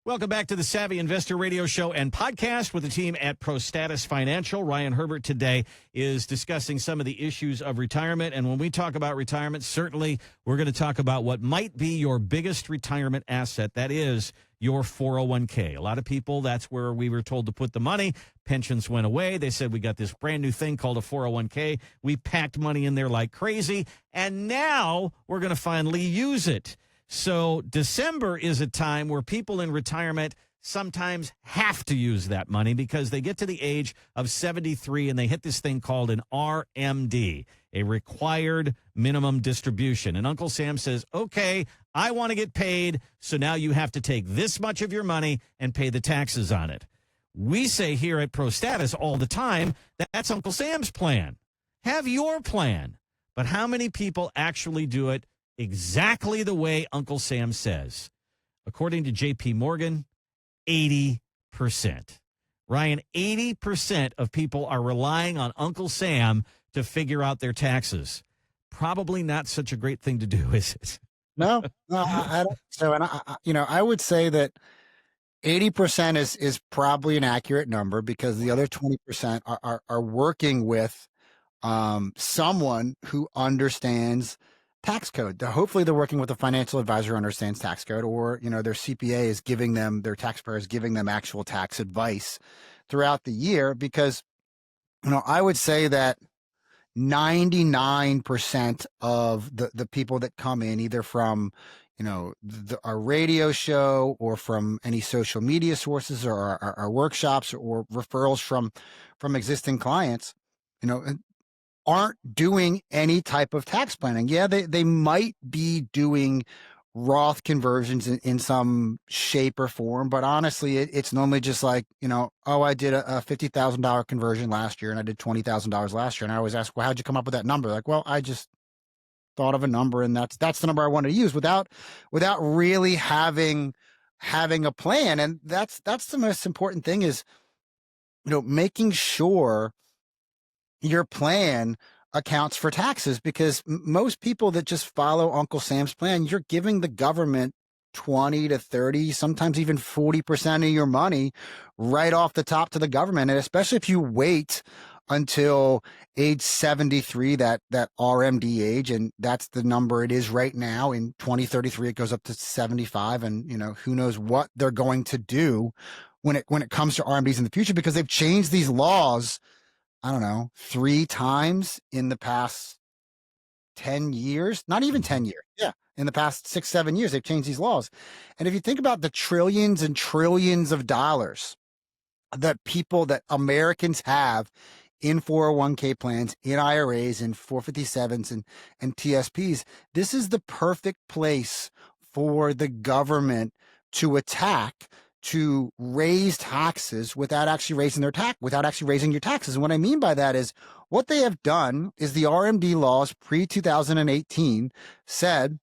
Welcome back to the Savvy Investor Radio Show and podcast with the team at Prostatis Financial. Ryan Herbert today is discussing some of the issues of retirement. And when we talk about retirement, certainly we're going to talk about what might be your biggest retirement asset. That is your 401k. A lot of people, that's where we were told to put the money. Pensions went away. They said, we got this brand new thing called a 401k. We packed money in there like crazy. And now we're going to finally use it. So December is a time where people in retirement sometimes have to use that money because they get to the age of 73 and they hit this thing called an RMD, a required minimum distribution. And Uncle Sam says, okay, I want to get paid, so now you have to take this much of your money and pay the taxes on it. We say here at Prostatis all the time, that's Uncle Sam's plan. Have your plan. But how many people actually do it exactly the way Uncle Sam says? According to J.P. Morgan, 80%. Ryan, 80% of people are relying on Uncle Sam to figure out their taxes. Probably not such a great thing to do, is it? No, I don't. So, and I would say that 80% is probably an accurate number because the other 20% are working with someone who understands tax code. Hopefully they're working with a financial advisor who understands tax code, or, their CPA is giving them, their taxpayer is giving them actual tax advice throughout the year, because, I would say that 99% of the people that come in, either from, our radio show or from any social media sources or our workshops or referrals from existing clients, aren't doing any type of tax planning. Yeah, they might be doing Roth conversions in some shape or form, but honestly, it's normally just like, I did a $50,000 conversion last year and I did $20,000 last year. And I always ask, well, how'd you come up with that number? Like, well, I just thought of a number and that's the number I wanted to use without really having a plan. And that's the most important thing is, making sure your plan accounts for taxes, because most people that just follow Uncle Sam's plan, you're giving the government 20 to 30, sometimes even 40% of your money right off the top to the government. And especially if you wait until age 73, that RMD age, and that's the number it is right now. In 2033, it goes up to 75. And, who knows what they're going to do when it comes to RMDs in the future, because they've changed these laws, I don't know, 3 times in the past 10 years, not even 10 years. Yeah. In the past 6-7 years, they've changed these laws. And if you think about the trillions and trillions of dollars that Americans have in 401k plans, in IRAs, in 457s and TSPs, this is the perfect place for the government to attack, to raise taxes without actually raising your taxes. And what I mean by that is, what they have done is the RMD laws pre-2018 said,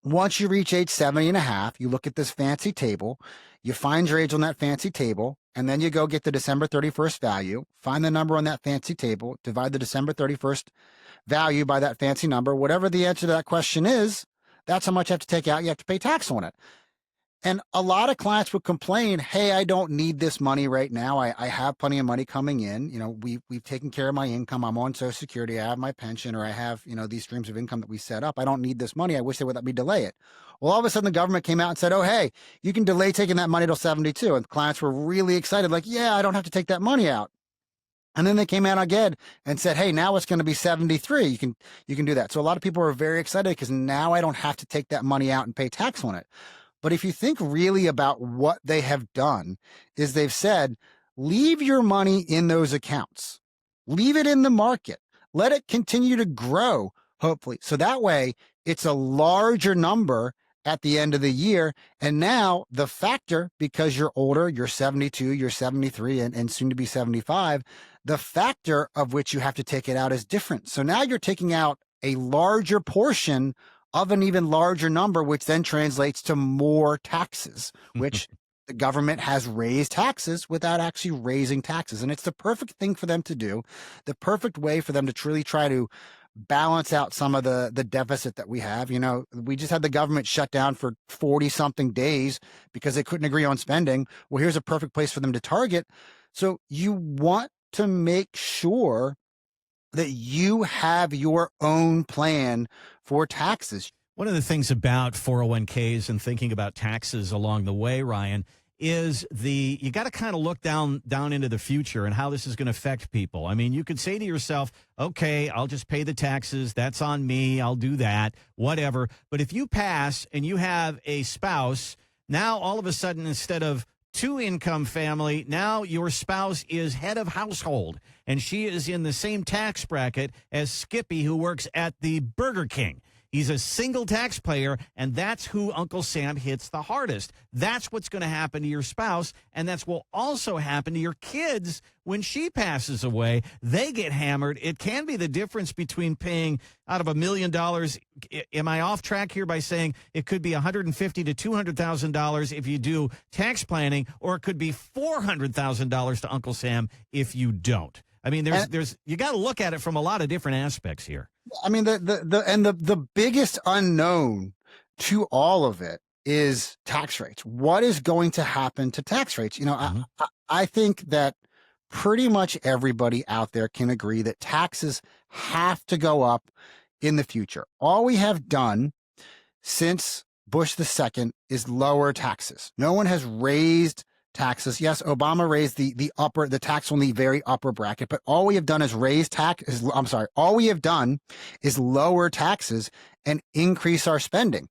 once you reach age 70 and a half, you look at this fancy table, you find your age on that fancy table, and then you go get the December 31st value, find the number on that fancy table, divide the December 31st value by that fancy number. Whatever the answer to that question is, that's how much you have to take out. You have to pay tax on it. And a lot of clients would complain, hey, I don't need this money right now. I have plenty of money coming in. We've taken care of my income. I'm on Social Security. I have my pension, or I have, these streams of income that we set up. I don't need this money. I wish they would let me delay it. Well, all of a sudden the government came out and said, oh, hey, you can delay taking that money till 72. And clients were really excited. Like, yeah, I don't have to take that money out. And then they came out again and said, hey, now it's going to be 73. You can do that. So a lot of people are very excited because now I don't have to take that money out and pay tax on it. But if you think really about what they have done, is they've said, leave your money in those accounts, leave it in the market, let it continue to grow, hopefully. So that way it's a larger number at the end of the year. And now the factor, because you're older, you're 72, you're 73, and soon to be 75, the factor of which you have to take it out is different. So now you're taking out a larger portion of an even larger number, which then translates to more taxes, which the government has raised taxes without actually raising taxes. And it's the perfect thing for them to do, the perfect way for them to truly try to balance out some of the deficit that we have. You know, we just had the government shut down for 40 something days because they couldn't agree on spending. Well, here's a perfect place for them to target. So you want to make sure that you have your own plan for taxes. One of the things about 401ks and thinking about taxes along the way, Ryan, is you got to kind of look down into the future and how this is going to affect people. I mean, you could say to yourself, okay, I'll just pay the taxes. That's on me. I'll do that, whatever. But if you pass and you have a spouse, now all of a sudden, instead of two-income family, now your spouse is head of household, and she is in the same tax bracket as Skippy, who works at the Burger King. He's a single taxpayer, and that's who Uncle Sam hits the hardest. That's what's going to happen to your spouse, and that's what will also happen to your kids when she passes away. They get hammered. It can be the difference between paying out of $1 million. Am I off track here by saying it could be $150,000 to $200,000 if you do tax planning, or it could be $400,000 to Uncle Sam if you don't? I mean, you got to look at it from a lot of different aspects here. I mean, the biggest unknown to all of it is tax rates. What is going to happen to tax rates? You know, I think that pretty much everybody out there can agree that taxes have to go up in the future. All we have done since Bush II is lower taxes. No one has raised taxes. Yes, Obama raised the tax on the very upper bracket, but all we have done is all we have done is lower taxes and increase our spending.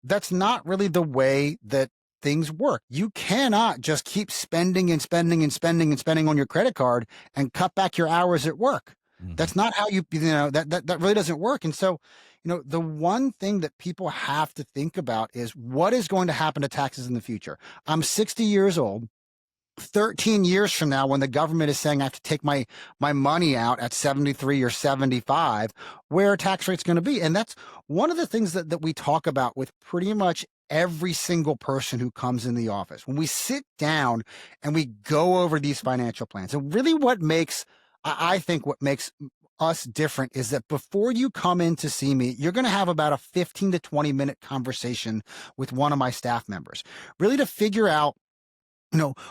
That's not really the way that things work. You cannot just keep spending and spending and spending and spending on your credit card and cut back your hours at work. That's not how that really doesn't work. And so, the one thing that people have to think about is what is going to happen to taxes in the future. I'm 60 years old. 13 years from now, when the government is saying I have to take my money out at 73 or 75, where are tax rates going to be? And that's one of the things that we talk about with pretty much every single person who comes in the office. When we sit down and we go over these financial plans, and really I think what makes us different is that before you come in to see me, you're going to have about a 15 to 20 minute conversation with one of my staff members, really to figure out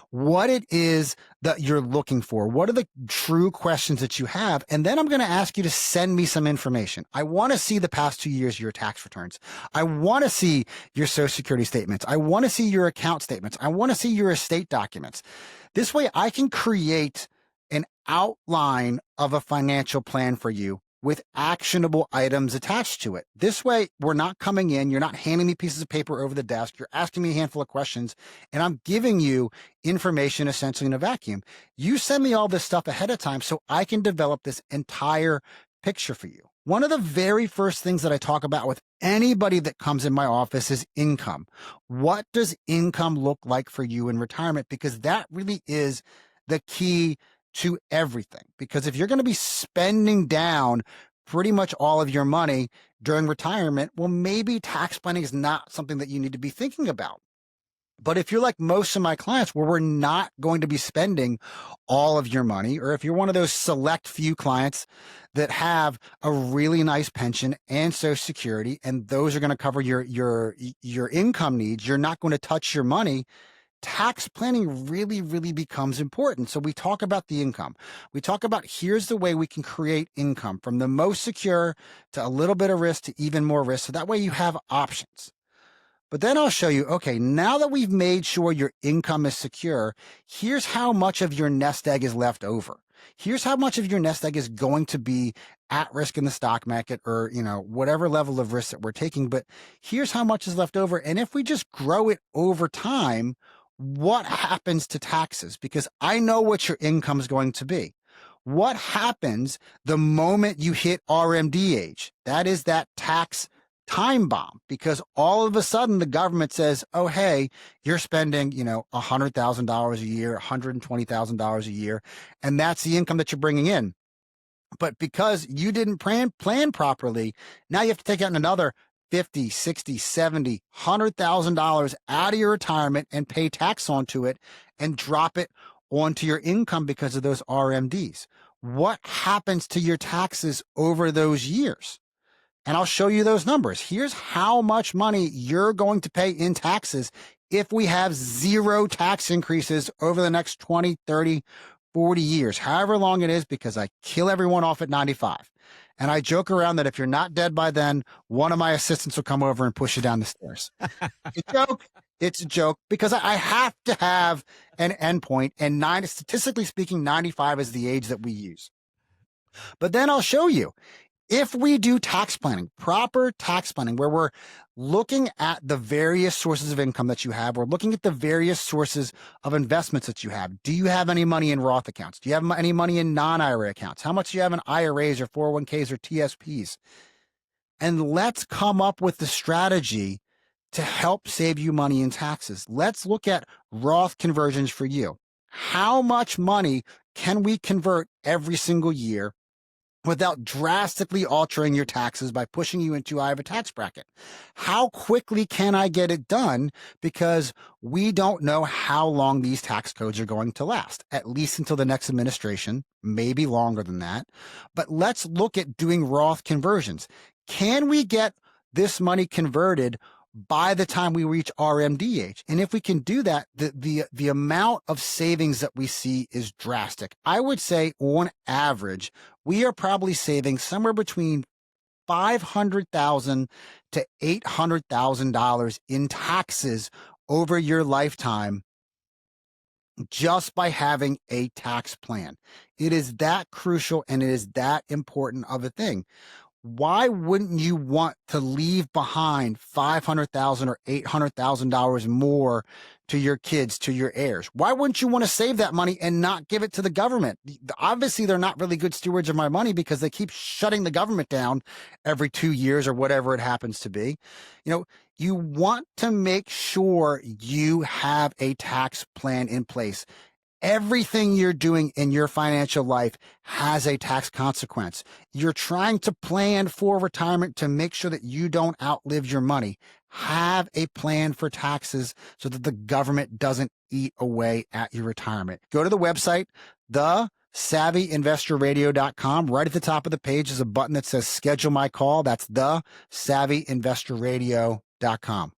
what it is that you're looking for. What are the true questions that you have? And then I'm going to ask you to send me some information. I want to see the past 2 years of your tax returns. I want to see your Social Security statements. I want to see your account statements. I want to see your estate documents. This way I can create an outline of a financial plan for you with actionable items attached to it. This way, we're not coming in, you're not handing me pieces of paper over the desk, you're asking me a handful of questions, and I'm giving you information essentially in a vacuum. You send me all this stuff ahead of time so I can develop this entire picture for you. One of the very first things that I talk about with anybody that comes in my office is income. What does income look like for you in retirement? Because that really is the key to everything. Because if you're going to be spending down pretty much all of your money during retirement, well, maybe tax planning is not something that you need to be thinking about. But if you're like most of my clients where we're not going to be spending all of your money, or if you're one of those select few clients that have a really nice pension and Social Security, and those are going to cover your income needs, you're not going to touch your money, tax planning really, really becomes important. So we talk about the income. We talk about here's the way we can create income from the most secure to a little bit of risk to even more risk. So that way you have options. But then I'll show you, okay, now that we've made sure your income is secure, here's how much of your nest egg is left over. Here's how much of your nest egg is going to be at risk in the stock market or, whatever level of risk that we're taking. But here's how much is left over. And if we just grow it over time, what happens to taxes? Because I know what your income is going to be. What happens the moment you hit RMD age? That is that tax time bomb, because all of a sudden the government says, oh, hey, you're spending, $100,000 a year, $120,000 a year, and that's the income that you're bringing in. But because you didn't plan properly, now you have to take out another $50,000, $60,000, $70,000, $100,000 out of your retirement and pay tax onto it and drop it onto your income because of those RMDs. what happens to your taxes over those years. And I'll show you those numbers. Here's how much money you're going to pay in taxes if we have zero tax increases over the next 20, 30, 40 years, however long it is, because I kill everyone off at 95. And I joke around that if you're not dead by then, one of my assistants will come over and push you down the stairs. It's a joke. It's a joke because I have to have an endpoint, and statistically speaking, 95 is the age that we use. But then I'll show you, if we do tax planning, proper tax planning, where we're looking at the various sources of income that you have, we're looking at the various sources of investments that you have. Do you have any money in Roth accounts? Do you have any money in non-IRA accounts? How much do you have in IRAs or 401ks or TSPs? And let's come up with the strategy to help save you money in taxes. Let's look at Roth conversions for you. How much money can we convert every single year without drastically altering your taxes by pushing you into I have a tax bracket? How quickly can I get it done? Because we don't know how long these tax codes are going to last, at least until the next administration, maybe longer than that. But let's look at doing Roth conversions. Can we get this money converted by the time we reach RMD age? And if we can do that, the amount of savings that we see is drastic. I would say on average, we are probably saving somewhere between $500,000 to $800,000 in taxes over your lifetime just by having a tax plan. It is that crucial and it is that important of a thing. Why wouldn't you want to leave behind $500,000 or $800,000 more to your kids, to your heirs? Why wouldn't you want to save that money and not give it to the government? Obviously, they're not really good stewards of my money because they keep shutting the government down every 2 years or whatever it happens to be. You want to make sure you have a tax plan in place. Everything you're doing in your financial life has a tax consequence. You're trying to plan for retirement to make sure that you don't outlive your money. Have a plan for taxes so that the government doesn't eat away at your retirement. Go to the website, thesavvyinvestorradio.com. Right at the top of the page is a button that says schedule my call. That's thesavvyinvestorradio.com.